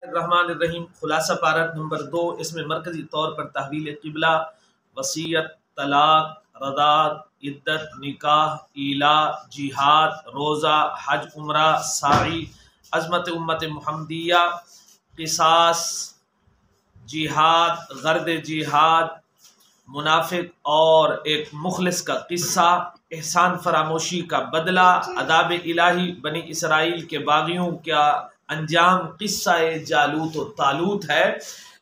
الرحمن الرحیم خلاصہ پارہ نمبر 2، اس میں مرکزی طور پر تحویل قبلہ، وصیت، طلاق، رضاعت، عدت، نکاح، ایلا، جہاد، روزہ، حج، عمرہ، سعی، عظمت امت محمدیہ، قصاص، جہاد، غرض جہاد، منافق اور ایک مخلص کا قصہ، احسان فراموشی کا بدلہ، عذاب الہی، بنی اسرائیل کے باغیوں کا انجام، قصہ جالوت و طالوت ہے،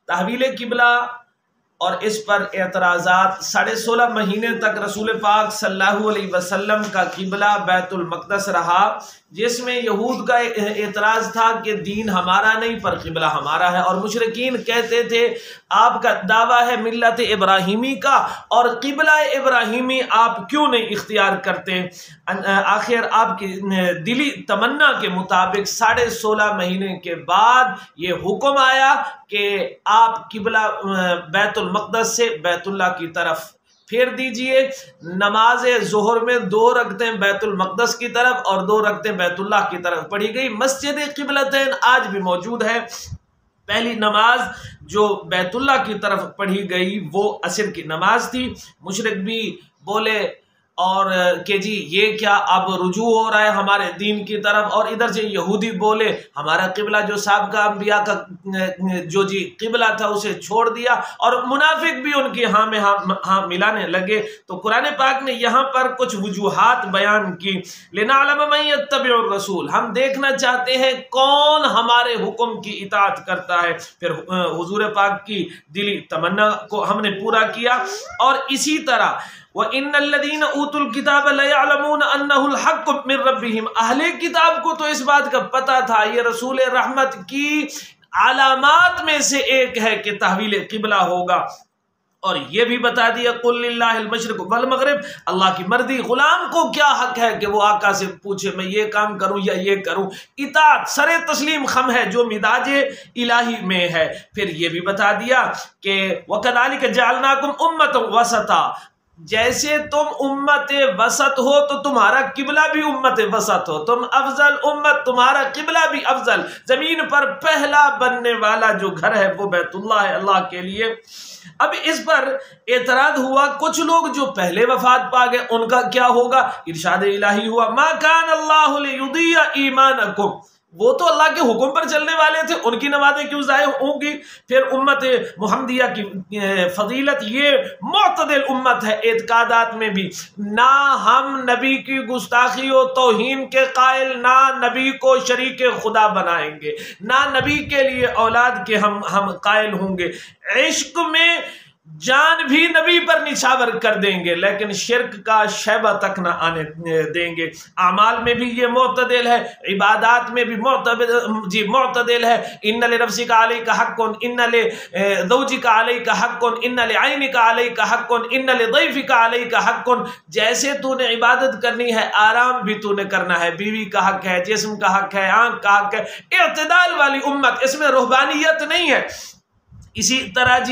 تحویل قبلہ اور اس پر اعتراضات۔ 16.5 مہینے تک رسول پاک صلی اللہ علیہ وسلم کا قبلہ بیت المقدس رہا، جس میں یہود کا اعتراض تھا کہ دین ہمارا نہیں پر قبلہ ہمارا ہے، اور مشرکین کہتے تھے آپ کا دعویٰ ہے ملت ابراہیمی کا اور قبلہ ابراہیمی آپ کیوں نہیں اختیار کرتے؟ آخر آپ کی دلی تمنا کے مطابق 16.5 مہینے کے بعد یہ حکم آیا کہ آپ قبلہ بیت المقدس سے بیت اللہ کی طرف پھیر دیجئے۔ نماز ظہر میں 2 رکعتیں بیت المقدس کی طرف اور 2 رکعتیں بیت اللہ کی طرف پڑھی گئی۔ مسجد قبلتین آج بھی موجود ہے۔ پہلی نماز جو بیت اللہ کی طرف پڑھی گئی وہ عصر کی نماز تھی۔ مشرک بھی بولے اور کہ جی یہ کیا اب رجوع ہو رہا ہے ہمارے دین کی طرف، اور ادھر سے یہودی بولے ہمارا قبلہ جو سابقہ انبیاء کا جو قبلہ تھا اسے چھوڑ دیا، اور منافق بھی ان کی ہاں میں ہاں ملانے لگے۔ تو قرآن پاک نے یہاں پر کچھ وجوہات بیان کی۔ لنعلم من یتبع الرسول، ہم دیکھنا چاہتے ہیں کون ہمارے حکم کی اطاعت کرتا ہے۔ پھر حضور پاک کی دلی تمنا کو ہم نے پورا کیا، اور اسی طرح وَإِنَّ الَّذِينَ أُوتُوا الْكِتَابَ لَيَعْلَمُونَ أَنَّهُ الْحَقُّ مِنْ رَبِّهِمْ، اہل کتاب کو تو اس بات کا پتہ تھا یہ رسول رحمت کی علامات میں سے ایک ہے کہ تحویل قبلہ ہوگا، اور یہ بھی بتا دیا قُلْ لِلَّهِ الْمَشْرِقُ وَالْمَغْرِبُ، اللہ کی مرضی، غلام کو کیا حق ہے کہ وہ آقا سے پوچھے میں یہ کام کروں یا یہ کروں؟ اطاعت سر تسلیم خم ہے جو مزاج الہی میں ہے۔ پھر یہ بھی بتا دیا کہ وَكَذَلِكَ جَعَلْنَاكُمْ أُمَّةً وَسَطًا، جیسے تم امت وسط ہو تو تمہارا قبلہ بھی امت وسط ہو، تم افضل امت، تمہارا قبلہ بھی افضل۔ زمین پر پہلا بننے والا جو گھر ہے وہ بیت اللہ ہے اللہ کے لیے۔ اب اس پر اعتراض ہوا، کچھ لوگ جو پہلے وفات پا گئے ان کا کیا ہوگا؟ ارشاد الہی ہوا ما کان اللہ لیضیع ایمانکم، وہ تو اللہ کے حکم پر چلنے والے تھے، ان کی نمازیں کیوں ضائع ہوں گی؟ پھر امت محمدیہ کی فضیلت، یہ معتدل امت ہے اعتقادات میں بھی، نہ ہم نبی کی گستاخی و توہین کے قائل، نہ نبی کو شریک خدا بنائیں گے، نہ نبی کے لیے اولاد کے ہم قائل ہوں گے، عشق میں جان بھی نبی پر نچھاور کر دیں گے لیکن شرک کا شیبہ تک نہ آنے دیں گے۔ اعمال میں بھی یہ معتدل ہے، عبادات میں بھی معتدل ہے۔ ان لنفسک علیک حق، ان لزوجک علیک حق، ان لعینک علیک حق، ان لضیفک علیک حق، جیسے تو نے عبادت کرنی ہے آرام بھی تو نے کرنا ہے، بیوی کا حق ہے، جسم کا حق ہے، آنکھ کا حق ہے۔ اعتدال والی امت، اس میں رہبانیت نہیں ہے۔ اسی طرح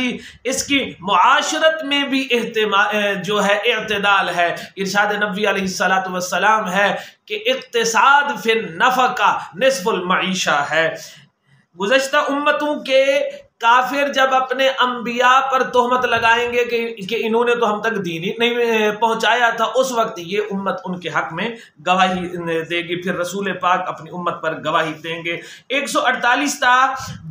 اس کی معاشرت میں بھی جو ہے اعتدال ہے۔ ارشاد نبوی علیہ السلام ہے کہ اقتصاد فی النفقہ نصف المعیشہ ہے۔ گزشتہ امتوں کے کافر جب اپنے انبیاء پر تہمت لگائیں گے کہ انہوں نے تو ہم تک دین ہی نہیں پہنچایا تھا، اس وقت یہ امت ان کے حق میں گواہی دے گی، پھر رسول پاک اپنی امت پر گواہی دیں گے۔ 148 تا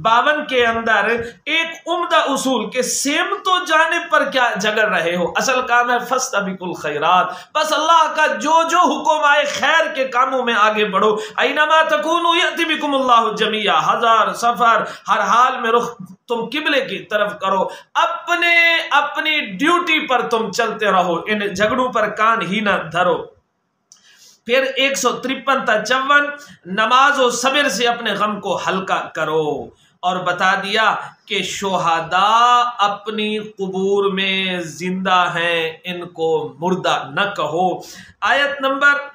52 کے اندر ایک عمدہ اصول کہ سمت و جانب پر کیا جگڑ رہے ہو، اصل کام ہے فاستبقوا الخیرات، بس اللہ کا جو حکم آئے خیر کے کاموں میں آگے بڑھو۔ اینما تکونوا یأتی بکم اللہ جمیعا، ہزار سفر، ہر حال میں رخ تم قبلے کی طرف کرو، اپنی ڈیوٹی پر تم چلتے رہو، ان جھگڑوں پر کان ہی نہ دھرو۔ پھر 153 تا 54 نماز و صبر سے اپنے غم کو ہلکا کرو، اور بتا دیا کہ شہداء اپنی قبور میں زندہ ہیں، ان کو مردہ نہ کہو۔ آیت نمبر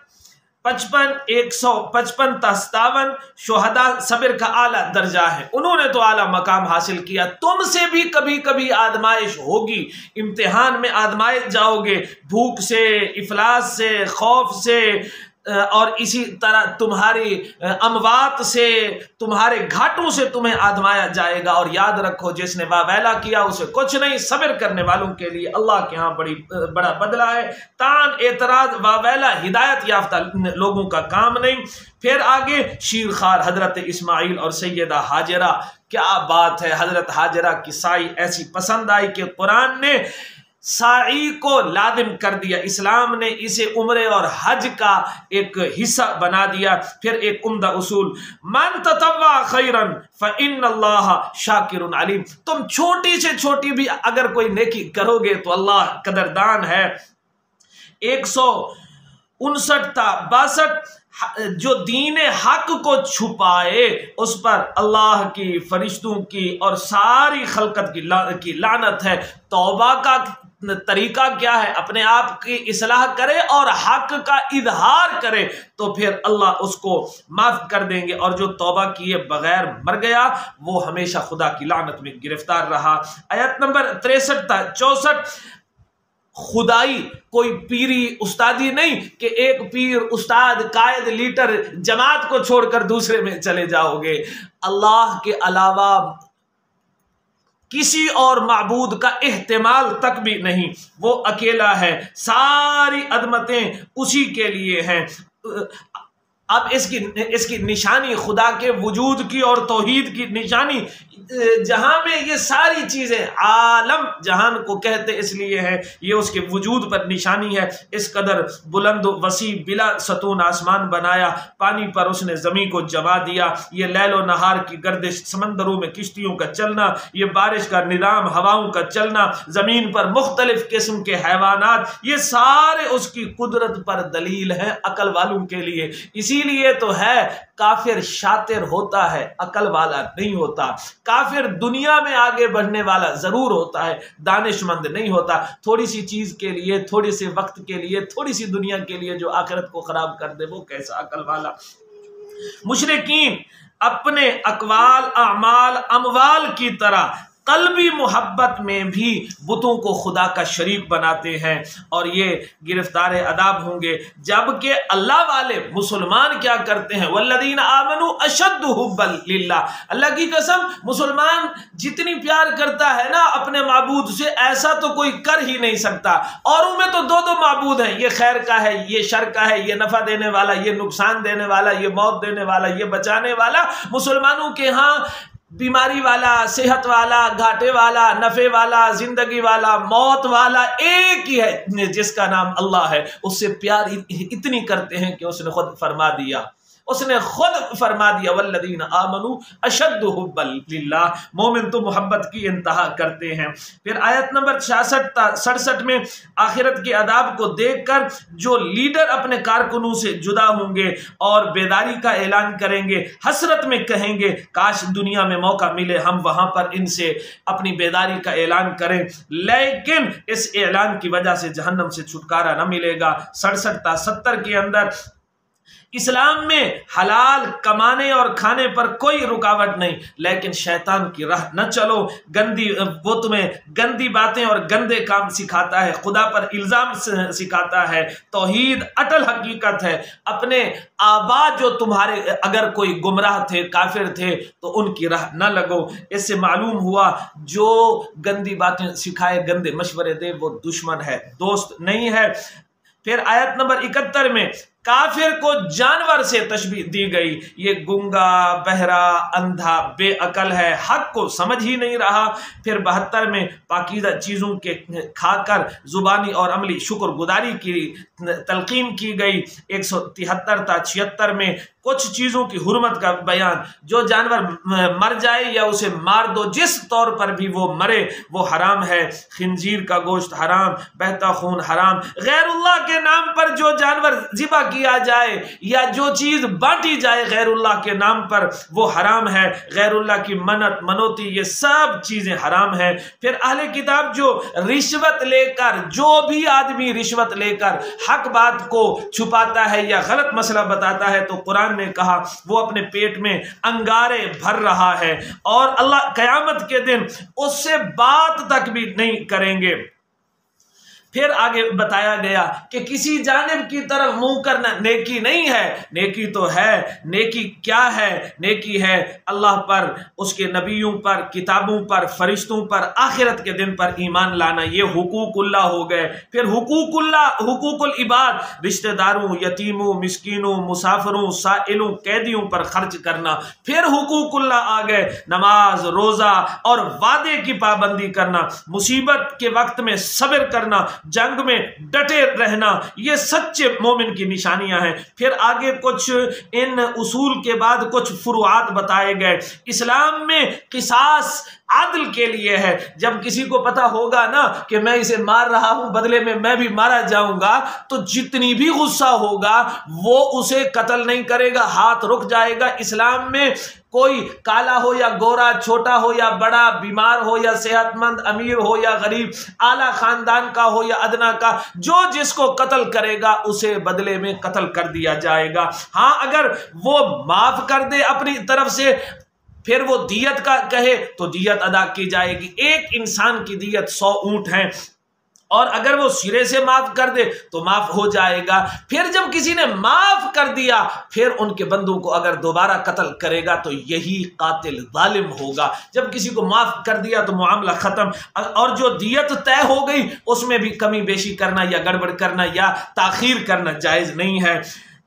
155 تا 57 شہداء صبر کا اعلیٰ درجہ ہے، انہوں نے تو اعلیٰ مقام حاصل کیا۔ تم سے بھی کبھی کبھی آزمائش ہوگی، امتحان میں آزمائے جاؤ گے، بھوک سے، افلاس سے، خوف سے، اور اسی طرح تمہاری اموات سے، تمہارے گھاٹوں سے تمہیں آزمایا جائے گا، اور یاد رکھو جس نے واویلا کیا اسے کچھ نہیں، صبر کرنے والوں کے لیے اللہ کے ہاں بڑا بدلہ ہے۔ تان، اعتراض، واویلا ہدایت یافتہ لوگوں کا کام نہیں۔ پھر آگے شیر خوار حضرت اسماعیل اور سیدہ ہاجرہ، کیا بات ہے، حضرت ہاجرہ کی سائی ایسی پسند آئی کہ قرآن نے سائی کو لازم کر دیا، اسلام نے اسے عمرے اور حج کا ایک حصہ بنا دیا۔ پھر ایک عمدہ اصول، من تطوع خیرا فإن اللہ شاکر علیم، تم چھوٹی سے چھوٹی بھی اگر کوئی نیکی کرو گے تو اللہ قدردان ہے۔ 159 تا 62، جو دین حق کو چھپائے اس پر اللہ کی، فرشتوں کی اور ساری خلقت کی لعنت ہے۔ توبہ کا طریقہ کیا ہے؟ اپنے آپ کی اصلاح کرے اور حق کا اظہار کرے تو پھر اللہ اس کو معاف کر دیں گے، اور جو توبہ کیے بغیر مر گیا وہ ہمیشہ خدا کی لعنت میں گرفتار رہا۔ آیت نمبر 63 تا 64، خدائی کوئی پیری استادی نہیں کہ ایک پیر استاد قائد لیڈر جماعت کو چھوڑ کر دوسرے میں چلے جاؤ گے۔ اللہ کے علاوہ کسی اور معبود کا احتمال تک بھی نہیں، وہ اکیلا ہے، ساری عظمتیں اسی کے لیے ہیں۔ اب اس کی نشانی، خدا کے وجود کی اور توحید کی نشانی، جہاں میں یہ ساری چیزیں، عالم جہان کو کہتے اس لیے ہے، یہ اس کے وجود پر نشانی ہے۔ اس قدر بلند و وسیع بلا ستون آسمان بنایا، پانی پر اس نے زمین کو جما دیا، یہ لیل و نہار کی گردش، سمندروں میں کشتیوں کا چلنا، یہ بارش کا نظام، ہواؤں کا چلنا، زمین پر مختلف قسم کے حیوانات، یہ سارے اس کی قدرت پر دلیل ہیں عقل والوں کے لیے۔ اسی لیے تو ہے کافر شاطر ہوتا ہے، عقل والا نہیں ہوتا۔ کافر دنیا میں آگے بڑھنے والا ضرور ہوتا ہے، دانش مند نہیں ہوتا۔ تھوڑی سی چیز کے لیے، تھوڑی سی وقت کے لیے، تھوڑی سی دنیا کے لیے جو آخرت کو خراب کر دے، وہ کیسا عقل والا۔ مشرکین اپنے اقوال، اعمال، اموال کی طرح قلبی محبت میں بھی بتوں کو خدا کا شریک بناتے ہیں، اور یہ گرفتار عذاب ہوں گے۔ جبکہ اللہ والے مسلمان کیا کرتے ہیں؟ والذین آمنوا اشد حبا للہ، اللہ کی قسم مسلمان جتنی پیار کرتا ہے نا اپنے معبود سے، ایسا تو کوئی کر ہی نہیں سکتا۔ اوروں میں تو دو معبود ہیں، یہ خیر کا ہے، یہ شر کا ہے، یہ نفع دینے والا، یہ نقصان دینے والا، یہ موت دینے والا، یہ بچانے والا۔ مسلمانوں کے ہاں بیماری والا، صحت والا، گھاٹے والا، نفع والا، زندگی والا، موت والا ایک ہی ہے جس کا نام اللہ ہے۔ اس سے پیار اتنی کرتے ہیں کہ اس نے خود فرما دیا، والذین آمنوا اشد حبا للہ، مومن تو محبت کی انتہا کرتے ہیں۔ پھر آیت نمبر 66 تا 67 میں آخرت کے عذاب کو دیکھ کر جو لیڈر اپنے کارکنوں سے جدا ہوں گے اور بیداری کا اعلان کریں گے، حسرت میں کہیں گے کاش دنیا میں موقع ملے ہم وہاں پر ان سے اپنی بیداری کا اعلان کریں، لیکن اس اعلان کی وجہ سے جہنم سے چھٹکارا نہ ملے گا۔ 67 تا 70 کے اندر اسلام میں حلال کمانے اور کھانے پر کوئی رکاوٹ نہیں، لیکن شیطان کی راہ نہ چلو، وہ تمہیں گندی باتیں اور گندے کام سکھاتا ہے، خدا پر الزام سکھاتا ہے۔ توحید اٹل حقیقت ہے۔ اپنے آبا جو تمہارے اگر کوئی گمراہ تھے، کافر تھے، تو ان کی راہ نہ لگو۔ اس سے معلوم ہوا جو گندی باتیں سکھائے، گندے مشورے دے، وہ دشمن ہے، دوست نہیں ہے۔ پھر آیت نمبر 71 میں کافر کو جانور سے تشبیہ دی گئی، یہ گنگا، بہرا، اندھا، بے عقل ہے، حق کو سمجھ ہی نہیں رہا۔ پھر 72 میں پاکیزہ چیزوں کے کھا کر زبانی اور عملی شکر گزاری کی تلقین کی گئی۔ 173 تا 76 میں کچھ چیزوں کی حرمت کا بیان، جو جانور مر جائے یا اسے مار دو، جس طور پر بھی وہ مرے وہ حرام ہے۔ خنزیر کا گوشت حرام، بہتا خون حرام، غیر اللہ کے نام پر جو جانور ذبح کیا جائے یا جو چیز بانٹی جائے غیر اللہ کے نام پر وہ حرام ہے۔ غیر اللہ کی منت منوتی یہ سب چیزیں حرام ہیں۔ پھر اہل کتاب جو رشوت لے کر، جو بھی آدمی رشوت لے کر حق بات کو چھپاتا ہے یا غلط مسئلہ بتاتا ہے تو قرآن نے کہا وہ اپنے پیٹ میں انگارے بھر رہا ہے، اور اللہ قیامت کے دن اس سے بات تک بھی نہیں کریں گے۔ پھر آگے بتایا گیا کہ کسی جانب کی طرف منہ کرنا نیکی نہیں ہے، نیکی تو ہے۔ نیکی کیا ہے؟ نیکی ہے اللہ پر، اس کے نبیوں پر، کتابوں پر، فرشتوں پر، آخرت کے دن پر ایمان لانا، یہ حقوق اللہ ہو گئے۔ پھر حقوق اللہ، حقوق العباد، رشتہ داروں، یتیموں، مسکینوں، مسافروں، سائلوں، قیدیوں پر خرچ کرنا۔ پھر حقوق اللہ آ گئے، نماز، روزہ اور وعدے کی پابندی کرنا، مصیبت کے وقت میں صبر کرنا، جنگ میں ڈٹے رہنا، یہ سچے مومن کی نشانیاں ہیں۔ پھر آگے کچھ ان اصول کے بعد کچھ فروعات بتائے گئے۔ اسلام میں قصاص عدل کے لیے ہے۔ جب کسی کو پتا ہوگا نا کہ میں اسے مار رہا ہوں، بدلے میں میں بھی مارا جاؤں گا، تو جتنی بھی غصہ ہوگا وہ اسے قتل نہیں کرے گا، ہاتھ رک جائے گا۔ اسلام میں کوئی کالا ہو یا گورا، چھوٹا ہو یا بڑا، بیمار ہو یا صحت مند، امیر ہو یا غریب، اعلیٰ خاندان کا ہو یا ادنا کا، جو جس کو قتل کرے گا اسے بدلے میں قتل کر دیا جائے گا۔ ہاں اگر وہ معاف کر دے اپنی طرف سے، پھر وہ دیت کا کہے تو دیت ادا کی جائے گی۔ ایک انسان کی دیت 100 اونٹ ہیں، اور اگر وہ سرے سے معاف کر دے تو معاف ہو جائے گا۔ پھر جب کسی نے معاف کر دیا، پھر ان کے بندوں کو اگر دوبارہ قتل کرے گا تو یہی قاتل ظالم ہوگا۔ جب کسی کو معاف کر دیا تو معاملہ ختم، اور جو دیت طے ہو گئی اس میں بھی کمی بیشی کرنا یا گڑبڑ کرنا یا تاخیر کرنا جائز نہیں ہے۔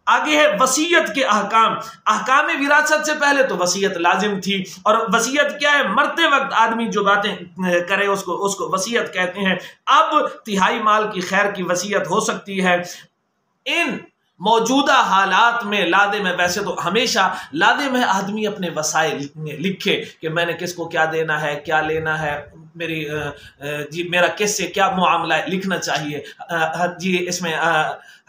آگے ہے وصیت کے احکام۔ احکام وراثت سے پہلے تو وصیت لازم تھی، اور وصیت کیا ہے؟ مرتے وقت آدمی جو باتیں کرے اس کو وصیت کہتے ہیں۔ اب تہائی مال کی خیر کی وصیت ہو سکتی ہے۔ ان موجودہ حالات میں لادے میں، ویسے تو ہمیشہ لادے میں آدمی اپنے وسائل لکھے کہ میں نے کس کو کیا دینا ہے، کیا لینا ہے، میرا کس سے کیا معاملہ ہے، لکھنا چاہیے۔ جی اس میں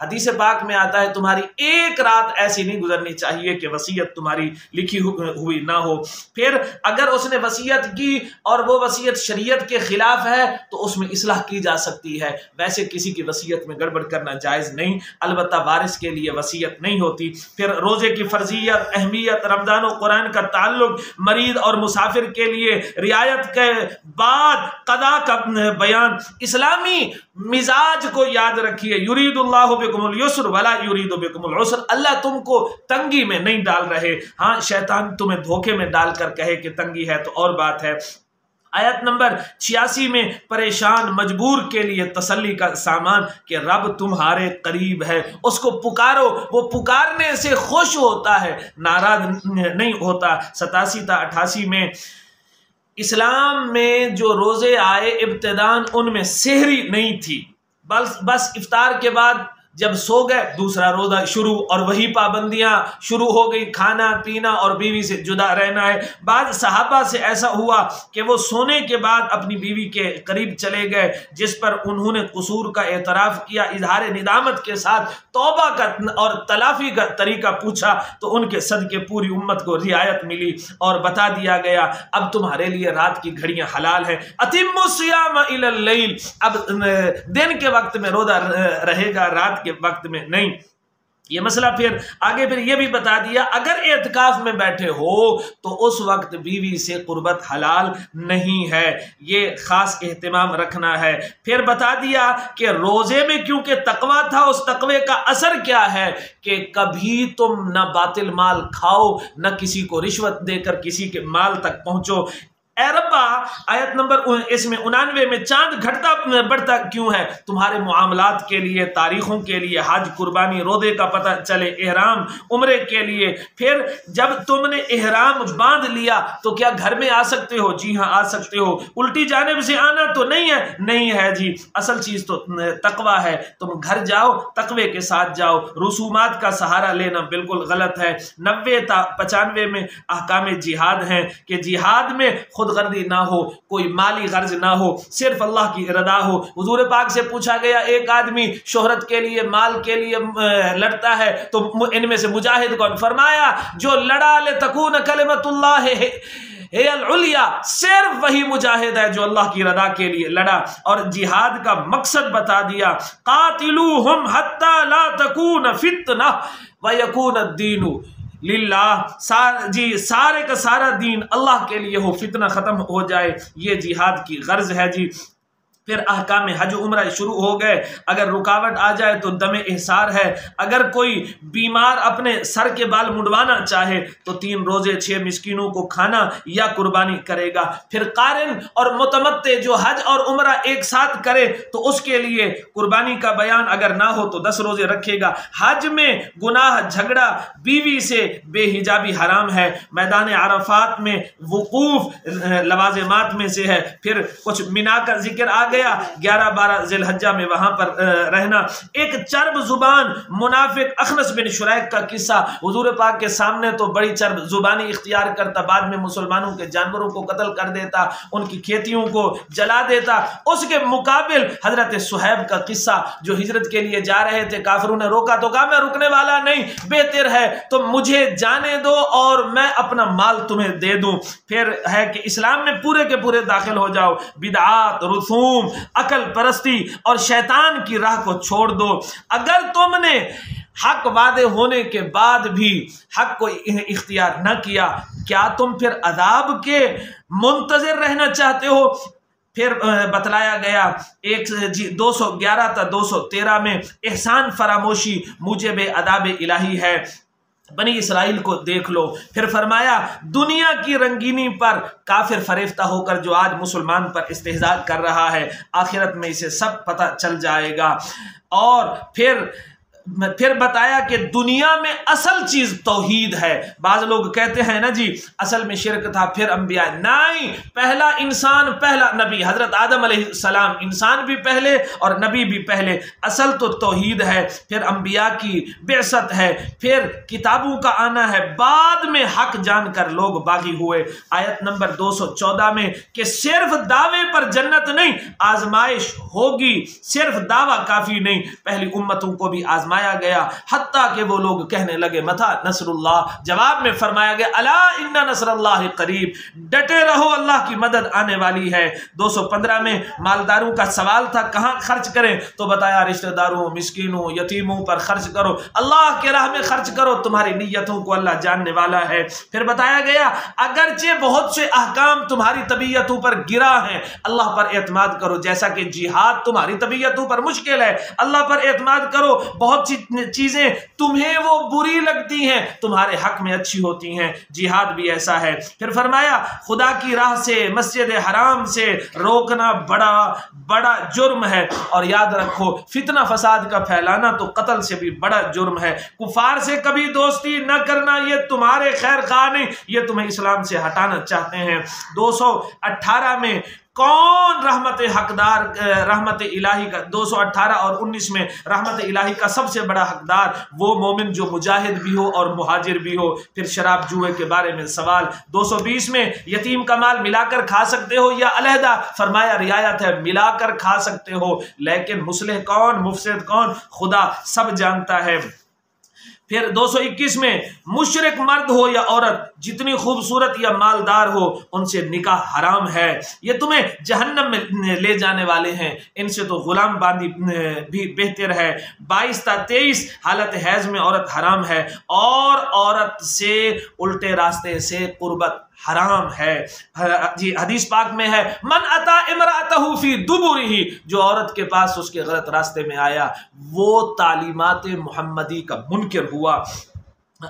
حدیث پاک میں آتا ہے تمہاری ایک رات ایسی نہیں گزرنی چاہیے کہ وصیت تمہاری لکھی ہوئی نہ ہو۔ پھر اگر اس نے وصیت کی اور وہ وصیت شریعت کے خلاف ہے تو اس میں اصلاح کی جا سکتی ہے، ویسے کسی کی وصیت میں گڑبڑ کرنا جائز نہیں، البتہ وارث کے لیے وصیت نہیں ہوتی۔ پھر روزے کی فرضیت، اہمیت، رمضان و قرآن کا تعلق، مریض اور مسافر کے لیے رعایت کے بعد قضاء کا بیان۔ اسلامی مزاج کو یاد رکھیے، یرید اللہ بکم اليسر ولا یرید بکم العسر، اللہ تم کو تنگی میں نہیں ڈال رہے، ہاں شیطان تمہیں دھوکے میں ڈال کر کہے کہ تنگی ہے تو اور بات ہے۔ آیت نمبر 86 میں پریشان مجبور کے لیے تسلی کا سامان کہ رب تمہارے قریب ہے، اس کو پکارو، وہ پکارنے سے خوش ہوتا ہے، ناراض نہیں ہوتا۔ 87 تا 88 میں اسلام میں جو روزے آئے ابتداً ان میں سحری نہیں تھی، بس افطار کے بعد جب سو گئے دوسرا روزہ شروع، اور وہی پابندیاں شروع ہو گئی، کھانا پینا اور بیوی سے جدا رہنا ہے۔ بعض صحابہ سے ایسا ہوا کہ وہ سونے کے بعد اپنی بیوی کے قریب چلے گئے، جس پر انہوں نے قصور کا اعتراف کیا، اظہار ندامت کے ساتھ توبہ کا اور تلافی کا طریقہ پوچھا تو ان کے صدقے پوری امت کو رعایت ملی اور بتا دیا گیا اب تمہارے لیے رات کی گھڑیاں حلال ہیں۔ اتم الصیام الی اللیل، اب دن کے وقت میں روزہ رہے گا، رات کے وقت میں نہیں۔ یہ مسئلہ پھر آگے یہ بھی بتا دیا اگر اعتکاف میں بیٹھے ہو تو اس وقت بیوی سے قربت حلال نہیں ہے، یہ خاص اہتمام رکھنا ہے۔ پھر بتا دیا کہ روزے میں کیونکہ تقویٰ تھا، اس تقوی کا اثر کیا ہے کہ کبھی تم نہ باطل مال کھاؤ، نہ کسی کو رشوت دے کر کسی کے مال تک پہنچو۔ اے ربا، آیت نمبر اس میں 99 میں چاند گھٹتا بڑھتا کیوں ہے؟ تمہارے معاملات کے لیے، تاریخوں کے لیے، حج، قربانی، روزے کا پتہ چلے، احرام، عمرے کے لیے۔ پھر جب تم نے احرام باندھ لیا تو کیا گھر میں آ سکتے ہو؟ جی ہاں آ سکتے ہو۔ الٹی جانب سے آنا تو نہیں ہے؟ نہیں ہے جی، اصل چیز تو تقوی ہے، تم گھر جاؤ تقوی کے ساتھ جاؤ، رسومات کا سہارا لینا بالکل غلط ہے۔ 90 تا 95 میں احکام جہاد ہیں کہ جہاد میں خود غرضی نہ ہو، کوئی مالی غرض نہ ہو، صرف اللہ کی رضا ہو۔ حضور پاک سے پوچھا گیا ایک آدمی شہرت کے لیے، مال کے لیے لڑتا ہے تو ان میں سے مجاہد کون؟ فرمایا جو لڑا لتکون کلمۃ اللہ ہے العلیٰ، صرف وہی مجاہد ہے جو اللہ کی رضا کے لیے لڑا۔ اور جہاد کا مقصد بتا دیا، قاتلوہم حتی لا تکون فتنہ ویکون الدین للہ، سارے کا سارا دین اللہ کے لیے ہو، فتنہ ختم ہو جائے، یہ جہاد کی غرض ہے جی۔ پھر احکام حج و عمرہ شروع ہو گئے۔ اگر رکاوٹ آ جائے تو دم احسار ہے، اگر کوئی بیمار اپنے سر کے بال منڈوانا چاہے تو 3 روزے 6 مسکینوں کو کھانا یا قربانی کرے گا۔ پھر قارن اور متمتع جو حج اور عمرہ ایک ساتھ کرے تو اس کے لیے قربانی کا بیان اگر نہ ہو تو 10 روزے رکھے گا۔ حج میں گناہ جھگڑا بیوی سے بے حجابی حرام ہے۔ میدان عرفات میں وقوف لوازمات میں سے ہے۔ پھر کچھ مینا کا ذکر آ گیا، 11-12 ذی الحجہ میں وہاں پر رہنا۔ ایک چرب زبان منافق اخنس بن شریک کا قصہ، حضور پاک کے سامنے تو بڑی چرب زبانی اختیار کرتا، بعد میں مسلمانوں کے جانوروں کو قتل کر دیتا، ان کی کھیتیوں کو جلا دیتا۔ اس کے مقابل حضرت صہیب کا قصہ، جو ہجرت کے لیے جا رہے تھے، کافروں نے روکا تو کہا میں رکنے والا نہیں، بہتر ہے تو مجھے جانے دو اور میں اپنا مال تمہیں دے دوں۔ پھر ہے کہ اسلام میں پورے کے پورے داخل ہو جاؤ، بدعات، رسوم، عقل پرستی اور شیطان کی راہ کو چھوڑ دو۔ اگر تم نے حق وعدے ہونے کے بعد بھی حق کو اختیار نہ کیا، کیا تم پھر عذاب کے منتظر رہنا چاہتے ہو؟ پھر بتلایا گیا 211 تا 213 میں احسان فراموشی موجب عذاب الہی ہے، بنی اسرائیل کو دیکھ لو۔ پھر فرمایا دنیا کی رنگینی پر کافر فریفتہ ہو کر جو آج مسلمان پر استہزاء کر رہا ہے، آخرت میں اسے سب پتہ چل جائے گا۔ اور پھر بتایا کہ دنیا میں اصل چیز توحید ہے۔ بعض لوگ کہتے ہیں نا جی اصل میں شرک تھا پھر انبیاء، نہیں، پہلا انسان پہلا نبی حضرت آدم علیہ السلام، انسان بھی پہلے اور نبی بھی پہلے۔ اصل تو توحید ہے، پھر انبیاء کی بعثت ہے، پھر کتابوں کا آنا ہے، بعد میں حق جان کر لوگ باغی ہوئے۔ آیت نمبر 214 میں کہ صرف دعوے پر جنت نہیں، آزمائش ہوگی، صرف دعویٰ کافی نہیں، پہلی امتوں کو بھی آزمایا گیا، حتیٰ کہ وہ لوگ کہنے لگے متى نصر اللہ، جواب میں فرمایا گیا الا ان نصر اللہ قریب، ڈٹے رہو اللہ کی مدد آنے والی ہے۔ 215 میں مالداروں کا سوال تھا کہاں خرچ کریں، تو بتایا رشتہ داروں، مسکینوں، یتیموں پر خرچ کرو، اللہ کے راہ میں خرچ کرو، تمہاری نیتوں کو اللہ جاننے والا ہے۔ پھر بتایا گیا اگرچہ بہت سے احکام تمہاری طبیعتوں پر گرا ہیں، اللہ پر اعتماد کرو، جیسا کہ جہاد تمہاری طبیعتوں پر مشکل ہے، اللہ پر اعتماد کرو، بہت سی چیزیں تمہیں وہ بری لگتی ہیں تمہارے حق میں اچھی ہوتی ہیں، جہاد بھی ایسا ہے۔ پھر فرمایا خدا کی راہ سے مسجد حرام سے روکنا بڑا جرم ہے، اور یاد رکھو فتنہ فساد کا پھیلانا تو قتل سے بھی بڑا جرم ہے۔ کفار سے کبھی دوستی نہ کرنا، یہ تمہارے خیر خواہ نہیں، یہ تمہیں اسلام سے ہٹانا چاہتے ہیں۔ 218 میں کون رحمت حقدار، رحمت الہی کا 218 اور 19 میں رحمت الہی کا سب سے بڑا حقدار وہ مومن جو مجاہد بھی ہو اور مہاجر بھی ہو۔ پھر شراب جوئے کے بارے میں سوال 220 میں یتیم کا مال ملا کر کھا سکتے ہو یا علیحدہ، فرمایا رعایت ہے ملا کر کھا سکتے ہو، لیکن مصلح کون مفسد کون خدا سب جانتا ہے۔ پھر 221 میں مشرک مرد ہو یا عورت جتنی خوبصورت یا مالدار ہو ان سے نکاح حرام ہے، یہ تمہیں جہنم میں لے جانے والے ہیں، ان سے تو غلام باندھی بھی بہتر ہے۔ 22 تا 23 حالت حیض میں عورت حرام ہے، اور عورت سے الٹے راستے سے قربت حرام ہے۔ جی حدیث پاک میں ہے من اتا امرأته فی دبرہ، جو عورت کے پاس اس کے غلط راستے میں آیا وہ تعلیمات محمدی کا منکر ہوا۔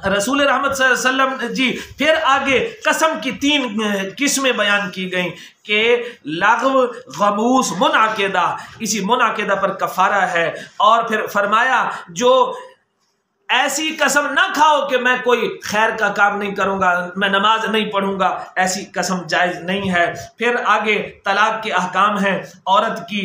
رسول رحمت صلی اللہ علیہ وسلم جی پھر آگے قسم کی 3 قسمیں بیان کی گئیں کہ لغو، غموس، منعقدہ، اسی منعقدہ پر کفارہ ہے۔ اور پھر فرمایا جو ایسی قسم نہ کھاؤ کہ میں کوئی خیر کا کام نہیں کروں گا، میں نماز نہیں پڑھوں گا، ایسی قسم جائز نہیں ہے۔ پھر آگے طلاق کے احکام ہیں عورت کی،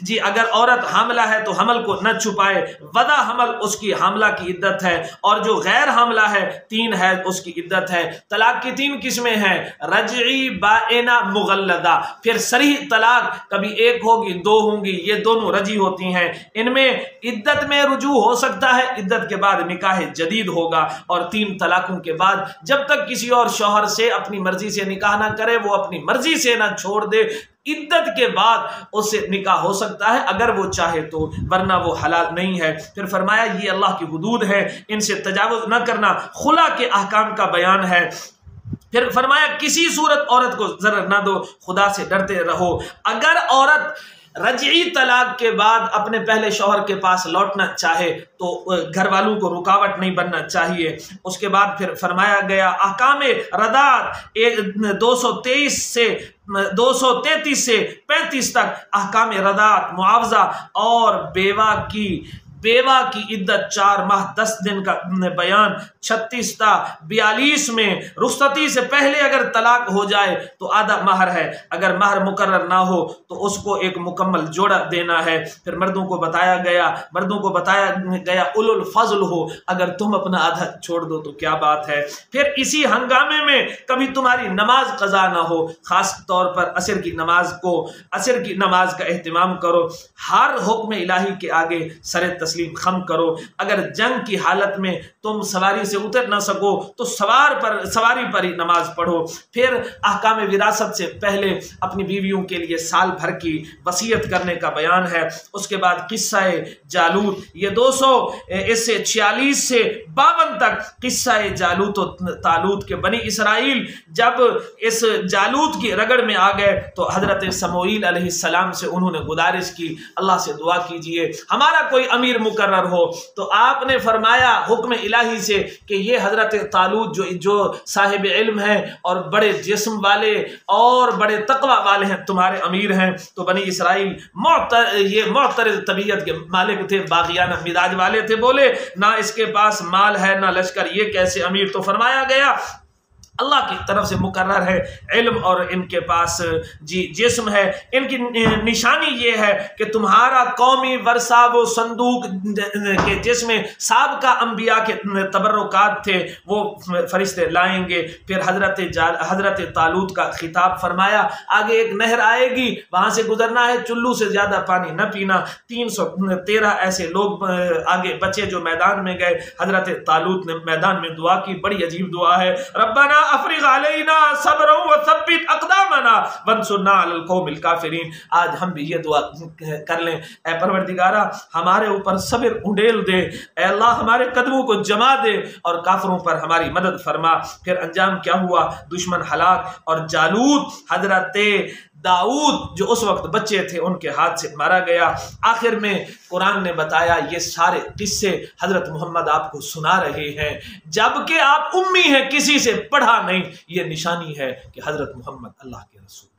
جی اگر عورت حاملہ ہے تو حمل کو نہ چھپائے، وضع حمل اس کی حاملہ کی عدت ہے، اور جو غیر حاملہ ہے 3 حیض اس کی عدت ہے۔ طلاق کی 3 قسمیں ہیں رجعی، بائنہ، مغلظہ۔ پھر صریح طلاق کبھی 1 ہوگی 2 ہوں گی، یہ دونوں رجعی ہوتی ہیں، ان میں عدت میں رجوع ہو سکتا ہے، عدت کے بعد نکاح جدید ہوگا، اور 3 طلاقوں کے بعد جب تک کسی اور شوہر سے اپنی مرضی سے نکاح نہ کرے، وہ اپنی مرضی سے نہ چھوڑ دے، عدت کے بعد اس سے نکاح ہو سکتا ہے اگر وہ چاہے تو، ورنہ وہ حلال نہیں ہے۔ پھر فرمایا یہ اللہ کی حدود ہے، ان سے تجاوز نہ کرنا، خلا کے احکام کا بیان ہے۔ پھر فرمایا کسی صورت عورت کو ضرر نہ دو، خدا سے ڈرتے رہو۔ اگر عورت رجعی طلاق کے بعد اپنے پہلے شوہر کے پاس لوٹنا چاہے تو گھر والوں کو رکاوٹ نہیں بننا چاہیے۔ اس کے بعد پھر فرمایا گیا احکام رضاعت 223 سے 35 تک احکام رضاعت، معاوضہ اور بیوہ کی عدت 4 ماہ 10 دن کا بیان 36 تا 42 میں رخصتی سے پہلے اگر طلاق ہو جائے تو آدھا مہر ہے، اگر مہر مقرر نہ ہو تو اس کو ایک مکمل جوڑا دینا ہے۔ پھر مردوں کو بتایا گیا اولو الفضل ہو، اگر تم اپنا آدھا چھوڑ دو تو کیا بات ہے۔ پھر اسی ہنگامے میں کبھی تمہاری نماز قضا نہ ہو، خاص طور پر عصر کی نماز کا اہتمام کرو، ہر حکم الہی کے آگے سر تسلیم خم کرو۔ اگر جنگ کی حالت میں تم سواری سے اتر نہ سکو تو سواری پر ہی نماز پڑھو۔ پھر احکام وراثت سے پہلے اپنی بیویوں کے لیے سال بھر کی وصیت کرنے کا بیان ہے۔ اس کے بعد قصہ جالوت، یہ 246 سے 52 تک قصہ جالوت و طالوت کے بنی اسرائیل جب اس جالوت کی رگڑ میں آ گئے تو حضرت سموئیل علیہ السلام سے انہوں نے گزارش کی اللہ سے دعا کیجئے ہمارا کوئی امیر مقرر ہو، تو آپ نے فرمایا حکم الہی سے کہ یہ حضرت طالوت جو صاحب علم ہیں اور بڑے جسم والے اور بڑے تقوی والے ہیں تمہارے امیر ہیں۔ تو بنی اسرائیل یہ معترض طبیعت کے مالک تھے، باغیانہ مزاج والے تھے، بولے نہ اس کے پاس مال ہے نہ لشکر، یہ کیسے امیر؟ تو فرمایا گیا اللہ کی طرف سے مقرر ہے علم اور ان کے پاس جسم ہے۔ ان کی نشانی یہ ہے کہ تمہارا قومی ورثہ وہ صندوق کے جس میں سابقہ انبیاء کے تبرکات تھے وہ فرشتے لائیں گے۔ پھر حضرت طالوت کا خطاب فرمایا آگے ایک نہر آئے گی، وہاں سے گزرنا ہے، چلو سے زیادہ پانی نہ پینا۔ 313 ایسے لوگ آگے بچے جو میدان میں گئے۔ حضرت طالوت نے میدان میں دعا کی، بڑی عجیب دعا ہے، ربنا افرغ علینا صبرا وثبت اقدامنا وانصرنا علی القوم الکافرین۔ آج ہم بھی یہ دعا کر لیں، اے پروردگارہ ہمارے اوپر صبر انڈیل دے، اے اللہ ہمارے قدموں کو جما دے اور کافروں پر ہماری مدد فرما۔ پھر انجام کیا ہوا؟ دشمن ہلاک اور جالوت حضرت داؤد جو اس وقت بچے تھے ان کے ہاتھ سے مارا گیا۔ آخر میں قرآن نے بتایا یہ سارے قصے حضرت محمد آپ کو سنا رہے ہیں جبکہ آپ امی ہیں، کسی سے پڑھا نہیں۔ یہ نشانی ہے کہ حضرت محمد اللہ کے رسول